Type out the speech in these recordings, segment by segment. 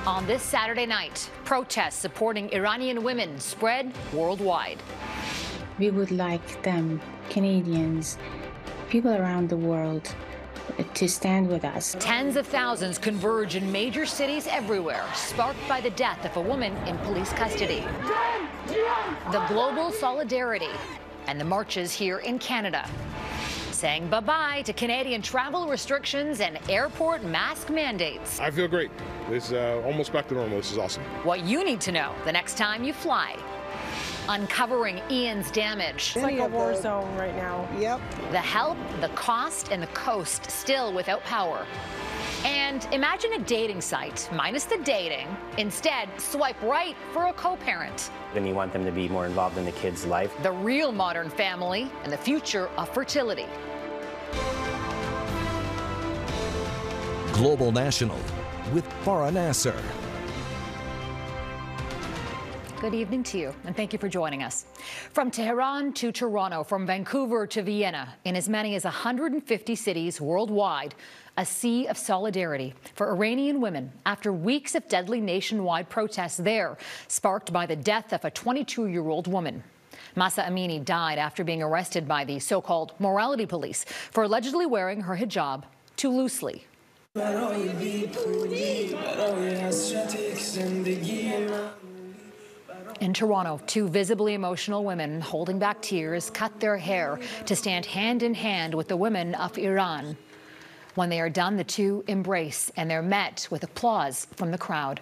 On this Saturday night, protests supporting Iranian women spread worldwide. We would like them, Canadians, people around the world, to stand with us. Tens of thousands converge in major cities everywhere, sparked by the death of a woman in police custody. The global solidarity and the marches here in Canada, saying bye-bye to Canadian travel restrictions and airport mask mandates. I feel great. It's almost back to normal. This is awesome. What you need to know the next time you fly. Uncovering Ian's damage. It's like a war zone right now. Yep. The help, the cost, and the coast still without power. And imagine a dating site, minus the dating. Instead, swipe right for a co-parent. And you want them to be more involved in the kid's life. The real modern family and the future of fertility. Global National with Farah Nasser. Good evening to you, and thank you for joining us. From Tehran to Toronto, from Vancouver to Vienna, in as many as 150 cities worldwide, a sea of solidarity for Iranian women after weeks of deadly nationwide protests there, sparked by the death of a 22-year-old woman. Mahsa Amini died after being arrested by the so-called morality police for allegedly wearing her hijab too loosely. In Toronto, two visibly emotional women holding back tears cut their hair to stand hand in hand with the women of Iran. When they are done, the two embrace and they're met with applause from the crowd.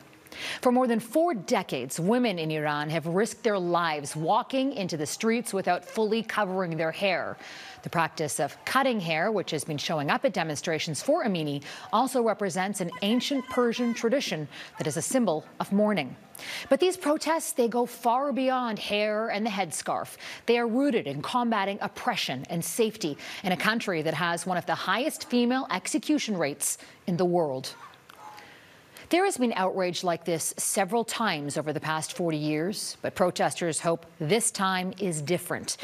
For more than 4 decades, women in Iran have risked their lives walking into the streets without fully covering their hair. The practice of cutting hair, which has been showing up at demonstrations for Amini, also represents an ancient Persian tradition that is a symbol of mourning. But these protests, they go far beyond hair and the headscarf. They are rooted in combating oppression and safety in a country that has one of the highest female execution rates in the world. There has been outrage like this several times over the past 40 years, but protesters hope this time is different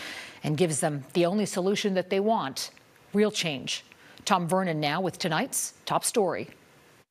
and gives them the only solution that they want, real change. Tom Vernon now with tonight's top story.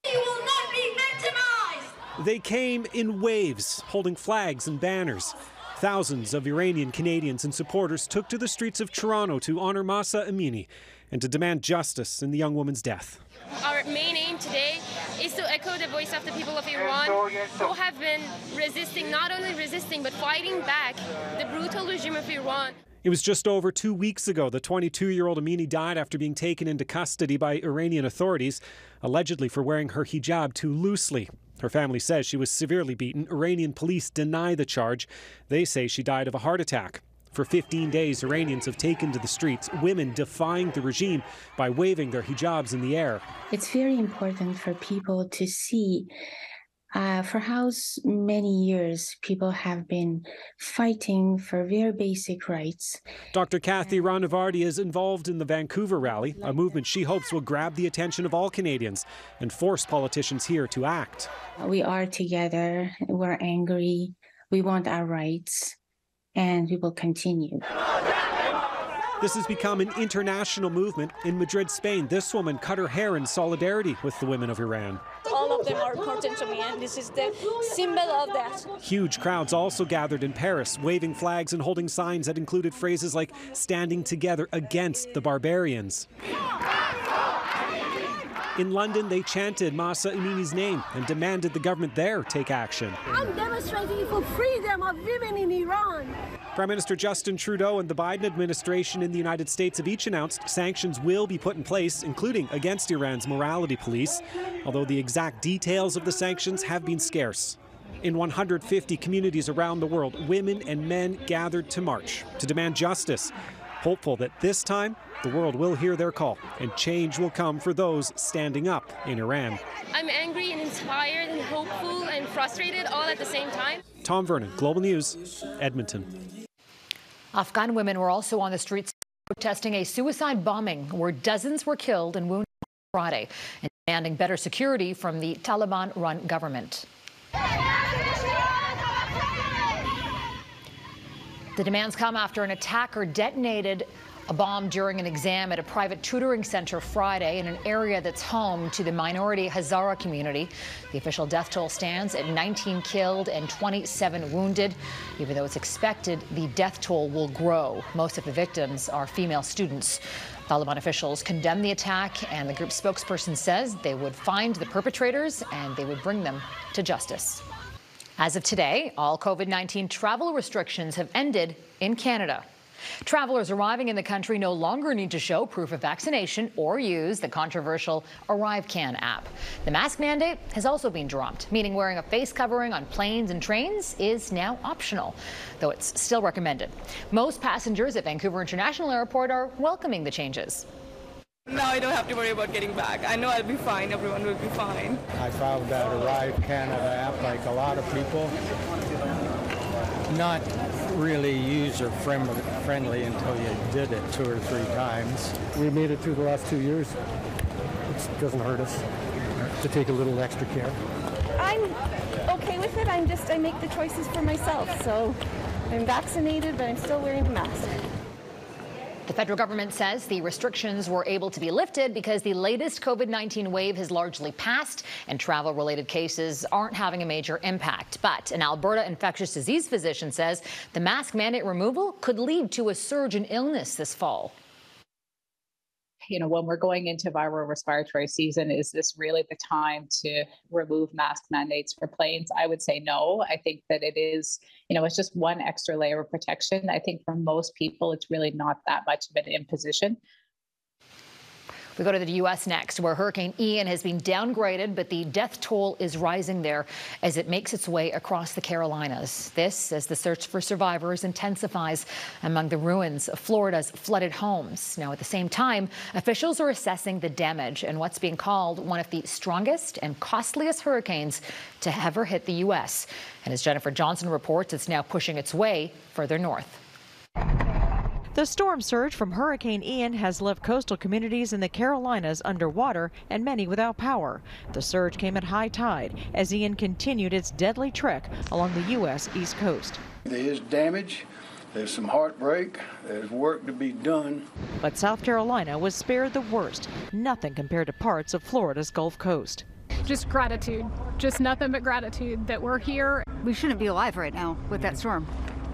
You will not be victimized! They came in waves, holding flags and banners. Thousands of Iranian Canadians and supporters took to the streets of Toronto to honor Mahsa Amini and to demand justice in the young woman's death. Our main aim today is to echo the voice of the people of Iran who have been resisting, not only resisting, but fighting back the brutal regime of Iran. It was just over 2 weeks ago the 22-year-old Amini died after being taken into custody by Iranian authorities, allegedly for wearing her hijab too loosely. Her family says she was severely beaten. Iranian police deny the charge. They say she died of a heart attack. For 15 days, Iranians have taken to the streets, women defying the regime by waving their hijabs in the air. It's very important for people to see for how many years people have been fighting for very basic rights. Dr. Kathy Ranavardi is involved in the Vancouver Rally, a movement she hopes will grab the attention of all Canadians and force politicians here to act. We are together, we're angry, we want our rights, and we will continue. This has become an international movement. In Madrid, Spain, this woman cut her hair in solidarity with the women of Iran. All of them are important to me, and this is the symbol of that. Huge crowds also gathered in Paris, waving flags and holding signs that included phrases like standing together against the barbarians. In London, they chanted Mahsa Amini's name and demanded the government there take action. I'm demonstrating for freedom of women in Iran. Prime Minister Justin Trudeau and the Biden administration in the United States have each announced sanctions will be put in place, including against Iran's morality police, although the exact details of the sanctions have been scarce. In 150 communities around the world, women and men gathered to march to demand justice, hopeful that this time the world will hear their call and change will come for those standing up in Iran. I'm angry and inspired and hopeful and frustrated all at the same time. Tom Vernon, Global News, Edmonton. Afghan women were also on the streets protesting a suicide bombing where dozens were killed and wounded Friday and demanding better security from the Taliban-run government. The demands come after an attacker detonated A bomb during an exam at a private tutoring center Friday in an area that's home to the minority Hazara community. The official death toll stands at 19 killed and 27 wounded. Even though it's expected the death toll will grow. Most of the victims are female students. Taliban officials condemned the attack, and the group's spokesperson says they would find the perpetrators and they would bring them to justice. As of today, all COVID-19 travel restrictions have ended in Canada. Travelers arriving in the country no longer need to show proof of vaccination or use the controversial ArriveCan app. The mask mandate has also been dropped, meaning wearing a face covering on planes and trains is now optional, though it's still recommended. Most passengers at Vancouver International Airport are welcoming the changes. Now I don't have to worry about getting back. I know I'll be fine. Everyone will be fine. I found that Arrive Canada app, like a lot of people, not really user-friendly until you did it 2 or 3 times. We made it through the last 2 years. It doesn't hurt us to take a little extra care. I'm okay with it. I make the choices for myself. So I'm vaccinated, but I'm still wearing a mask. The federal government says the restrictions were able to be lifted because the latest COVID-19 wave has largely passed and travel-related cases aren't having a major impact. But an Alberta infectious disease physician says the mask mandate removal could lead to a surge in illness this fall. You know, when we're going into viral respiratory season, is this really the time to remove mask mandates for planes? I would say no. I think that it is, it's just one extra layer of protection. I think for most people, it's really not that much of an imposition. We go to the U.S. next, where Hurricane Ian has been downgraded, but the death toll is rising there as it makes its way across the Carolinas. This as the search for survivors intensifies among the ruins of Florida's flooded homes. Now, at the same time, officials are assessing the damage in what's being called one of the strongest and costliest hurricanes to ever hit the U.S. And as Jennifer Johnson reports, it's now pushing its way further north. The storm surge from Hurricane Ian has left coastal communities in the Carolinas underwater and many without power. The surge came at high tide as Ian continued its deadly trek along the U.S. East Coast. There is damage, there's some heartbreak, there's work to be done. But South Carolina was spared the worst, nothing compared to parts of Florida's Gulf Coast. Just gratitude, just nothing but gratitude that we're here. We shouldn't be alive right now with that storm.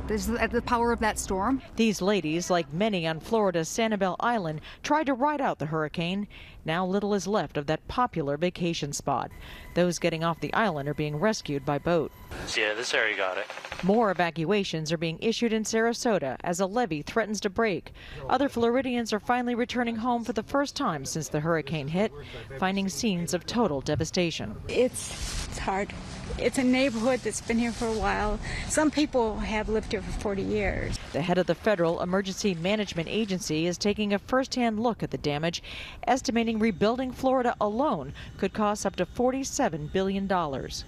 This is the power of that storm. These ladies, like many on Florida's Sanibel Island, tried to ride out the hurricane. Now little is left of that popular vacation spot. Those getting off the island are being rescued by boat. Yeah, this area got it. More evacuations are being issued in Sarasota as a levee threatens to break. Other Floridians are finally returning home for the first time since the hurricane hit, finding scenes of total devastation. It's hard. It's a neighborhood that's been here for a while. Some people have lived here for 40 years. The head of the Federal Emergency Management Agency is taking a first-hand look at the damage, estimating rebuilding Florida alone could cost up to $47 billion.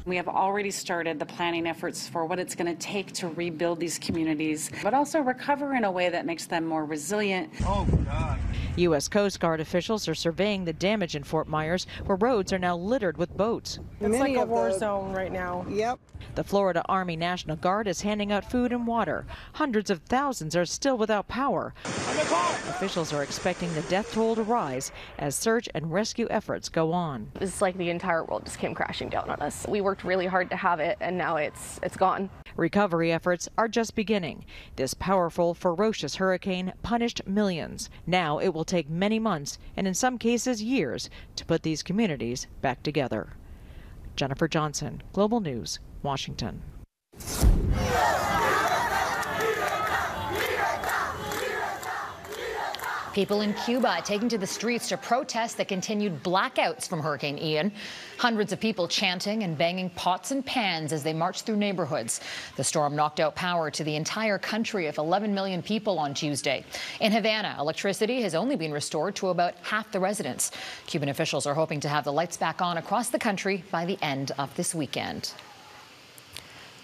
We have already started the planning efforts for what it's going to take to rebuild these communities, but also recover in a way that makes them more resilient. Oh, God. U.S. Coast Guard officials are surveying the damage in Fort Myers, where roads are now littered with boats. It's like a war zone right now. Yep. The Florida Army National Guard is handing out food and water. Hundreds of thousands are still without power. Officials are expecting the death toll to rise as search and rescue efforts go on. It's like the entire world just came crashing down on us. We worked really hard to have it, and now it's gone. Recovery efforts are just beginning. This powerful, ferocious hurricane punished millions. Now it will take many months, and in some cases years, to put these communities back together. Jennifer Johnson, Global News, Washington. People in Cuba taking to the streets to protest the continued blackouts from Hurricane Ian. Hundreds of people chanting and banging pots and pans as they marched through neighborhoods. The storm knocked out power to the entire country of 11 million people on Tuesday. In Havana, electricity has only been restored to about half the residents. Cuban officials are hoping to have the lights back on across the country by the end of this weekend.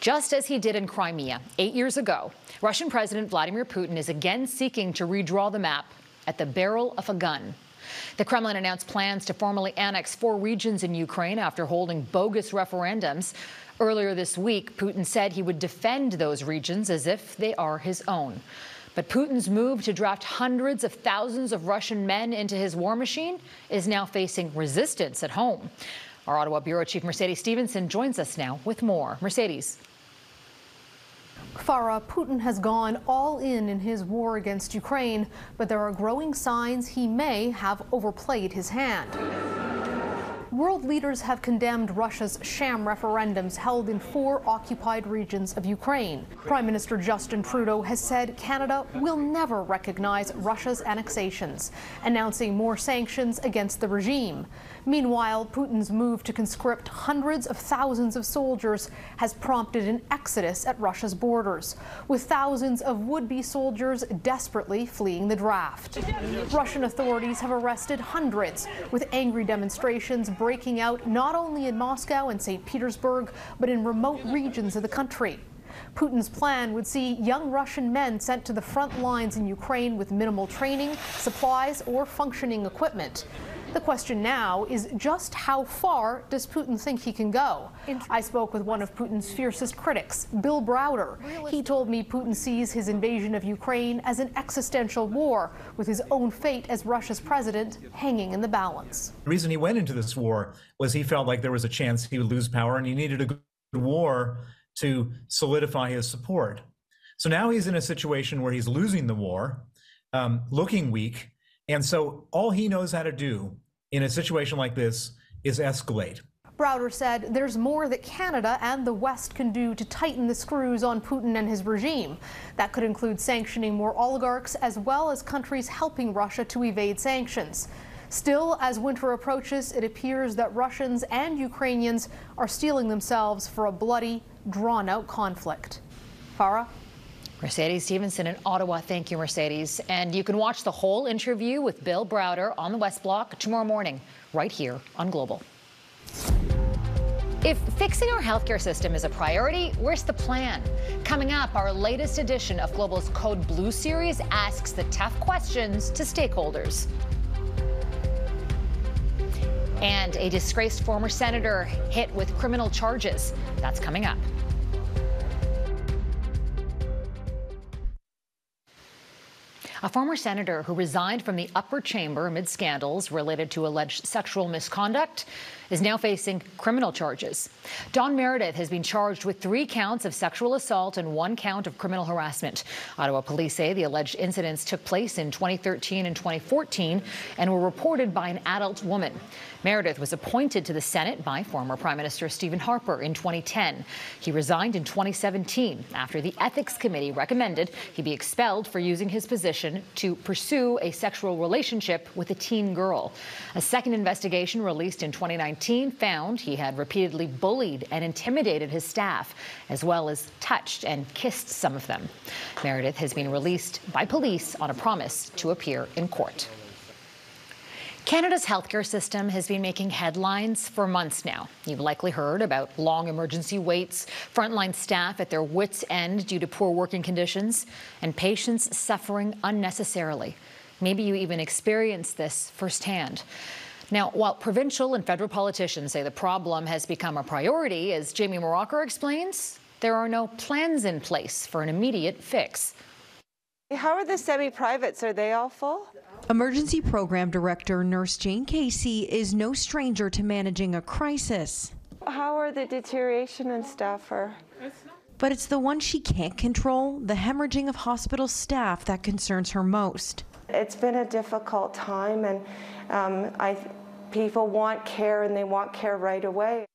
Just as he did in Crimea 8 years ago, Russian President Vladimir Putin is again seeking to redraw the map at the barrel of a gun. The Kremlin announced plans to formally annex 4 regions in Ukraine after holding bogus referendums. Earlier this week, Putin said he would defend those regions as if they are his own. But Putin's move to draft hundreds of thousands of Russian men into his war machine is now facing resistance at home. Our Ottawa Bureau Chief Mercedes Stevenson joins us now with more. Mercedes. Farah, Putin has gone all in his war against Ukraine, but there are growing signs he may have overplayed his hand. World leaders have condemned Russia's sham referendums held in 4 occupied regions of Ukraine. Prime Minister Justin Trudeau has said Canada will never recognize Russia's annexations, announcing more sanctions against the regime. Meanwhile, Putin's move to conscript hundreds of thousands of soldiers has prompted an exodus at Russia's borders, with thousands of would-be soldiers desperately fleeing the draft. Russian authorities have arrested hundreds, with angry demonstrations breaking out not only in Moscow and St. Petersburg, but in remote regions of the country. Putin's plan would see young Russian men sent to the front lines in Ukraine with minimal training, supplies, or functioning equipment. The question now is just how far does Putin think he can go? I spoke with one of Putin's fiercest critics, Bill Browder. He told me Putin sees his invasion of Ukraine as an existential war, with his own fate as Russia's president hanging in the balance. The reason he went into this war was he felt like there was a chance he would lose power and he needed a good war to solidify his support. So now he's in a situation where he's losing the war, looking weak, and so all he knows how to do in a situation like this is escalate. Browder said there's more that Canada and the West can do to tighten the screws on Putin and his regime. That could include sanctioning more oligarchs, as well as countries helping Russia to evade sanctions. Still, as winter approaches, it appears that Russians and Ukrainians are steeling themselves for a bloody, drawn-out conflict. Farah? Mercedes Stevenson in Ottawa. Thank you, Mercedes. And you can watch the whole interview with Bill Browder on the West Block tomorrow morning, right here on Global. If fixing our healthcare system is a priority, where's the plan? Coming up, our latest edition of Global's Code Blue series asks the tough questions to stakeholders. And a disgraced former senator hit with criminal charges. That's coming up. A former senator who resigned from the upper chamber amid scandals related to alleged sexual misconduct is now facing criminal charges. Don Meredith has been charged with 3 counts of sexual assault and 1 count of criminal harassment. Ottawa police say the alleged incidents took place in 2013 and 2014 and were reported by an adult woman. Meredith was appointed to the Senate by former Prime Minister Stephen Harper in 2010. He resigned in 2017 after the Ethics Committee recommended he be expelled for using his position to pursue a sexual relationship with a teen girl. A second investigation released in 2019 found he had repeatedly bullied and intimidated his staff, as well as touched and kissed some of them. Meredith has been released by police on a promise to appear in court. Canada's healthcare system has been making headlines for months now. You've likely heard about long emergency waits, frontline staff at their wits' end due to poor working conditions, and patients suffering unnecessarily. Maybe you even experienced this firsthand. Now, while provincial and federal politicians say the problem has become a priority, as Jamie Morocker explains, there are no plans in place for an immediate fix. How are the semi-privates? Are they all full? Emergency Program Director Nurse Jane Casey is no stranger to managing a crisis. How are the deterioration and stuff? But it's the one she can't control, the hemorrhaging of hospital staff, that concerns her most. It's been a difficult time, and people want care, and they want care right away.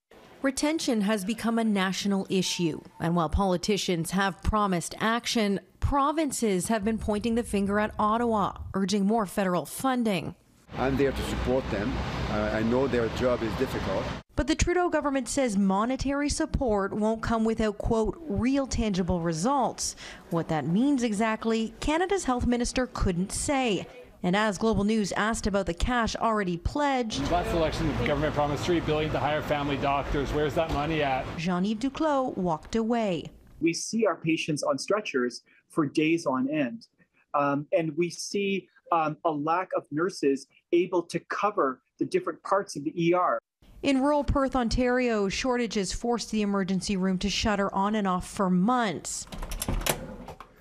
Retention has become a national issue, and while politicians have promised action, provinces have been pointing the finger at Ottawa, urging more federal funding. I'm there to support them. I know their job is difficult. But the Trudeau government says monetary support won't come without, quote, real tangible results. What that means exactly, Canada's health minister couldn't say. And as Global News asked about the cash already pledged, last election, the government promised $3 billion to hire family doctors. Where's that money at? Jean-Yves Duclos walked away. We see our patients on stretchers for days on end. And we see a lack of nurses able to cover the different parts of the ER. In rural Perth, Ontario, shortages forced the emergency room to shutter on and off for months.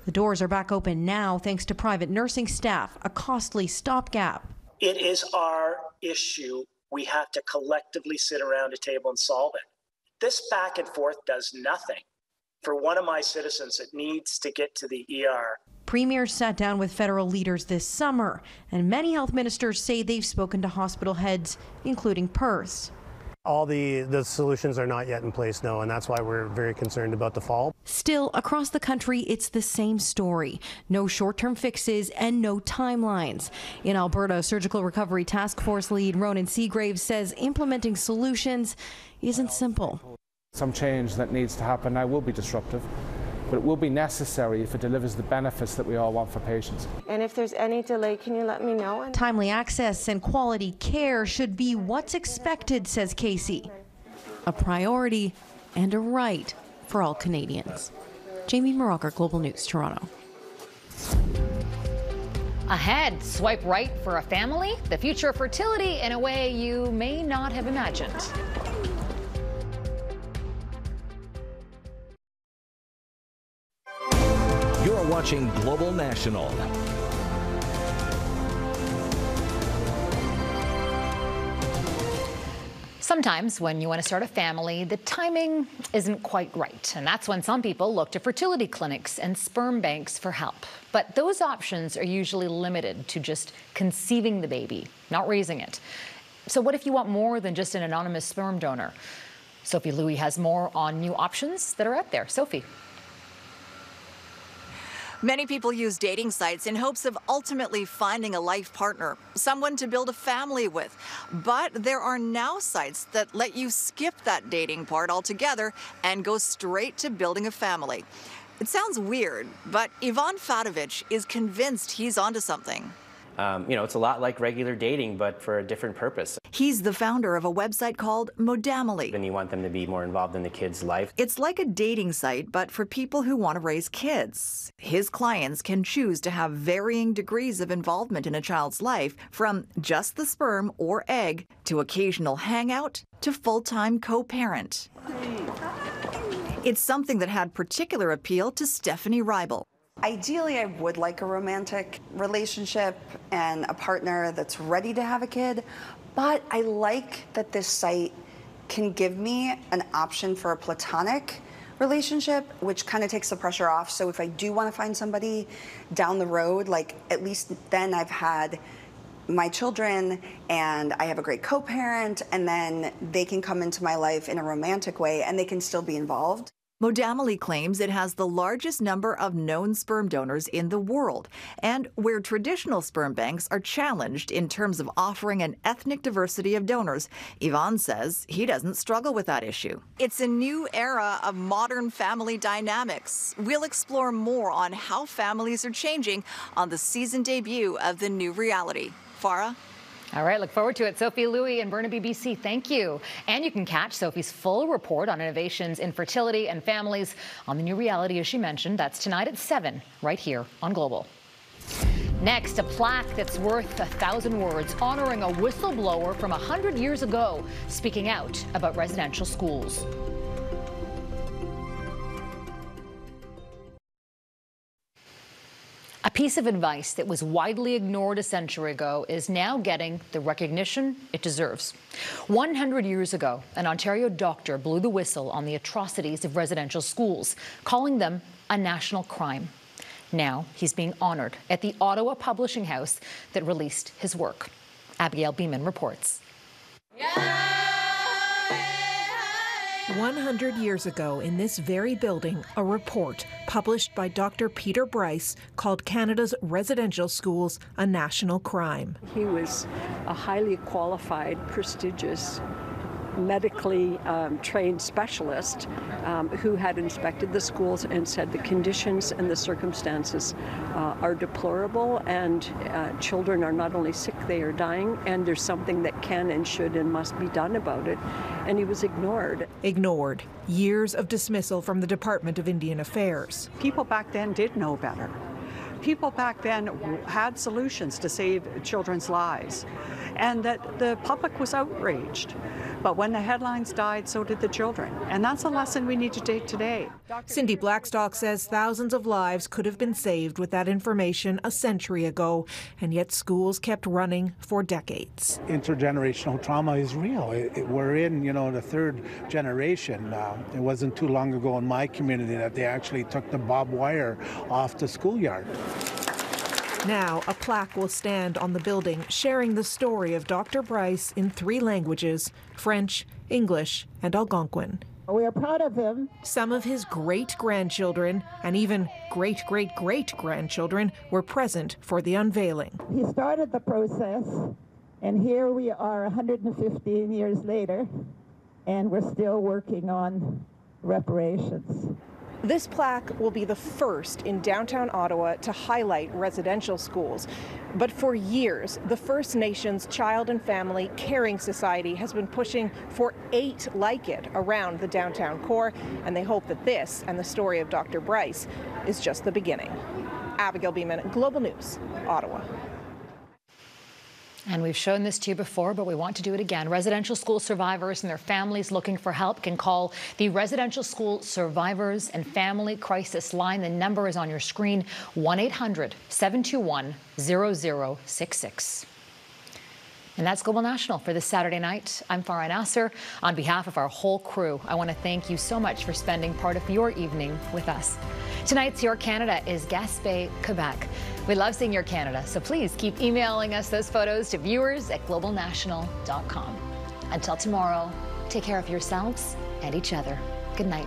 The doors are back open now thanks to private nursing staff, a costly stopgap. It is our issue. We have to collectively sit around a table and solve it. This back and forth does nothing. For one of my citizens that needs to get to the ER. Premiers sat down with federal leaders this summer, and many health ministers say they've spoken to hospital heads, including Perth's. All the solutions are not yet in place, no, and that's why we're very concerned about the fall. Still, across the country, it's the same story. No short-term fixes and no timelines. In Alberta, Surgical Recovery Task Force lead Ronan Seagraves says implementing solutions isn't simple. Some change that needs to happen now will be disruptive, but it will be necessary if it delivers the benefits that we all want for patients. And if there's any delay, can you let me know? Timely access and quality care should be what's expected, says Casey. A priority and a right for all Canadians. Jamie Marocker, Global News, Toronto. Ahead, swipe right for a family, the future of fertility in a way you may not have imagined. You're watching Global National. Sometimes when you want to start a family, the timing isn't quite right. And that's when some people look to fertility clinics and sperm banks for help. But those options are usually limited to just conceiving the baby, not raising it. So what if you want more than just an anonymous sperm donor? Sophie Louis has more on new options that are out there. Sophie. Many people use dating sites in hopes of ultimately finding a life partner, someone to build a family with. But there are now sites that let you skip that dating part altogether and go straight to building a family. It sounds weird, but Ivan Fadovich is convinced he's onto something. It's a lot like regular dating, but for a different purpose. He's the founder of a website called Modamily. And you want them to be more involved in the kid's life. It's like a dating site, but for people who want to raise kids. His clients can choose to have varying degrees of involvement in a child's life, from just the sperm or egg, to occasional hangout, to full-time co-parent. It's something that had particular appeal to Stephanie Reibel. Ideally, I would like a romantic relationship and a partner that's ready to have a kid, but I like that this site can give me an option for a platonic relationship, which kind of takes the pressure off. So if I do want to find somebody down the road, like at least then I've had my children and I have a great co-parent, and then they can come into my life in a romantic way and they can still be involved. Modamily claims it has the largest number of known sperm donors in the world, and where traditional sperm banks are challenged in terms of offering an ethnic diversity of donors, Ivan says he doesn't struggle with that issue. It's a new era of modern family dynamics. We'll explore more on how families are changing on the season debut of the new reality. Farah? All right, look forward to it. Sophie Louis in Burnaby, BC, thank you. And you can catch Sophie's full report on innovations in fertility and families on the new reality, as she mentioned. That's tonight at 7, right here on Global. Next, a plaque that's worth 1,000 words, honoring a whistleblower from 100 years ago, speaking out about residential schools. A piece of advice that was widely ignored a century ago is now getting the recognition it deserves. 100 years ago, an Ontario doctor blew the whistle on the atrocities of residential schools, calling them a national crime. Now he's being honored at the Ottawa publishing house that released his work. Abigail Beeman reports. 100 years ago, in this very building, a report published by Dr. Peter Bryce called Canada's residential schools a national crime. He was a highly qualified, prestigious, medically trained specialist who had inspected the schools and said the conditions and the circumstances are deplorable, and children are not only sick, they are dying, and there's something that can and should and must be done about it. And he was ignored. Ignored. Years of dismissal from the Department of Indian Affairs. People back then did know better. people back then had solutions to save children's lives, and that the public was outraged. But when the headlines died, so did the children. And that's a lesson we need to take today. Cindy Blackstock says thousands of lives could have been saved with that information a century ago, and yet schools kept running for decades. Intergenerational trauma is real. We're in, the third generation. It wasn't too long ago in my community that they actually took the barbed wire off the schoolyard. Now, a plaque will stand on the building sharing the story of Dr. Bryce in 3 languages, French, English, and Algonquin. We are proud of him. Some of his great-grandchildren and even great-great-great-grandchildren were present for the unveiling. He started the process, and here we are 115 years later, and we're still working on reparations. This plaque will be the first in downtown Ottawa to highlight residential schools. But for years, the First Nations Child and Family Caring Society has been pushing for 8 like it around the downtown core, and they hope that this and the story of Dr. Bryce is just the beginning. Abigail Beeman, Global News, Ottawa. And we've shown this to you before, but we want to do it again. Residential school survivors and their families looking for help can call the Residential School Survivors and Family Crisis Line. The number is on your screen, 1-800-721-0066. And that's Global National for this Saturday night. I'm Farah Nasser. On behalf of our whole crew, I want to thank you so much for spending part of your evening with us. Tonight's Your Canada is Gaspé, Quebec. We love seeing your Canada, so please keep emailing us those photos to viewers@globalnational.com. Until tomorrow, take care of yourselves and each other. Good night.